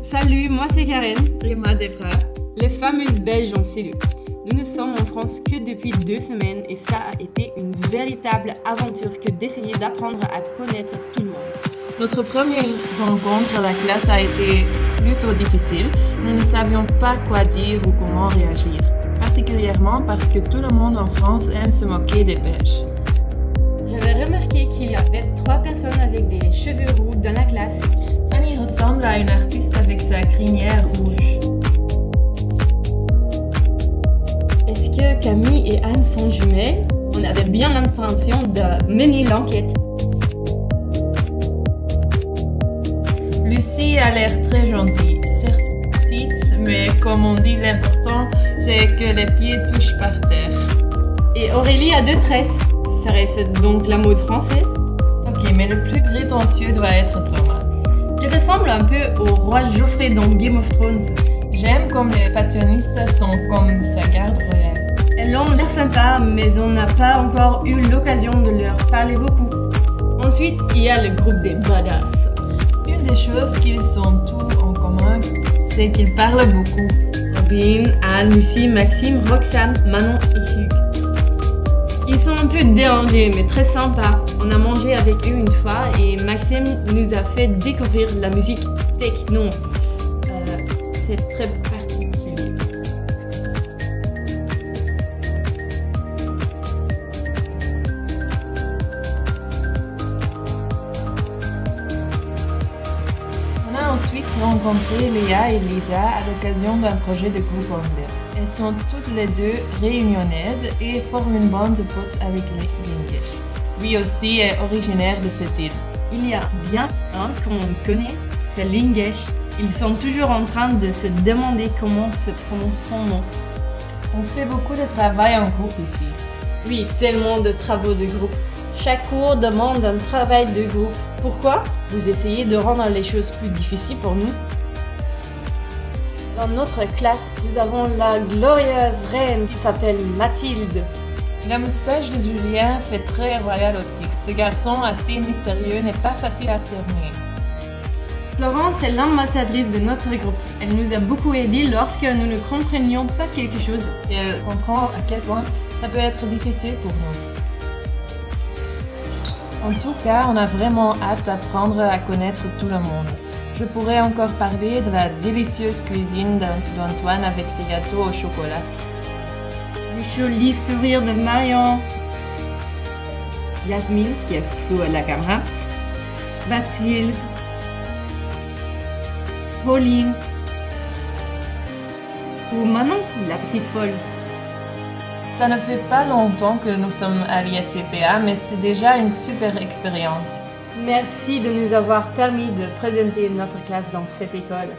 Salut, moi c'est Karen. Et moi Debra. Les fameuses Belges en cellule. Nous ne sommes en France que depuis 2 semaines et ça a été une véritable aventure que d'essayer d'apprendre à connaître tout le monde. Notre première rencontre à la classe a été plutôt difficile. Nous ne savions pas quoi dire ou comment réagir. Particulièrement parce que tout le monde en France aime se moquer des Belges. J'avais remarqué qu'il y avait 3 personnes avec des cheveux roux dans la classe. Fanny ressemble à une artiste avec sa crinière rouge. Est-ce que Camille et Anne sont jumelles? On avait bien l'intention de mener l'enquête. Lucie a l'air très gentille, certes petite, mais comme on dit, l'important c'est que les pieds touchent par terre. Et Aurélie a 2 tresses. Serait-ce donc la mode française? Ok, mais le plus prétentieux doit être Thomas. Il ressemble un peu au roi Geoffrey dans Game of Thrones. J'aime comme les fashionistes sont comme sa garde royale. Elles ont l'air sympa, mais on n'a pas encore eu l'occasion de leur parler beaucoup. Ensuite, il y a le groupe des badass. Une des choses qu'ils ont tous en commun, c'est qu'ils parlent beaucoup. Robin, Anne, Lucie, Maxime, Roxane, Manon et Hugues. Ils sont un peu dérangés, mais très sympas. On a mangé avec eux une fois et Maxime nous a fait découvrir la musique techno. C'est très particulier. On a ensuite rencontré Léa et Lisa à l'occasion d'un projet de groupe anglais. Elles sont toutes les deux réunionnaises et forment une bande de potes avec les Lingesh. Lui aussi est originaire de cette île. Il y a bien un qu'on connaît, c'est Lingesh. Ils sont toujours en train de se demander comment se prononce son nom. On fait beaucoup de travail en groupe ici. Oui, tellement de travaux de groupe. Chaque cours demande un travail de groupe. Pourquoi? Vous essayez de rendre les choses plus difficiles pour nous? Dans notre classe, nous avons la glorieuse reine qui s'appelle Mathilde. La moustache de Julien fait très royal aussi. Ce garçon assez mystérieux n'est pas facile à cerner. Florence est l'ambassadrice de notre groupe. Elle nous a beaucoup aidés lorsque nous ne comprenions pas quelque chose. Et elle comprend à quel point ça peut être difficile pour nous. En tout cas, on a vraiment hâte d'apprendre à connaître tout le monde. Je pourrais encore parler de la délicieuse cuisine d'Antoine avec ses gâteaux au chocolat. Le joli sourire de Marion. Yasmine, qui est floue à la caméra. Mathilde. Pauline. Ou Manon, la petite folle. Ça ne fait pas longtemps que nous sommes à l'ISCPA, mais c'est déjà une super expérience. Merci de nous avoir permis de présenter notre classe dans cette école.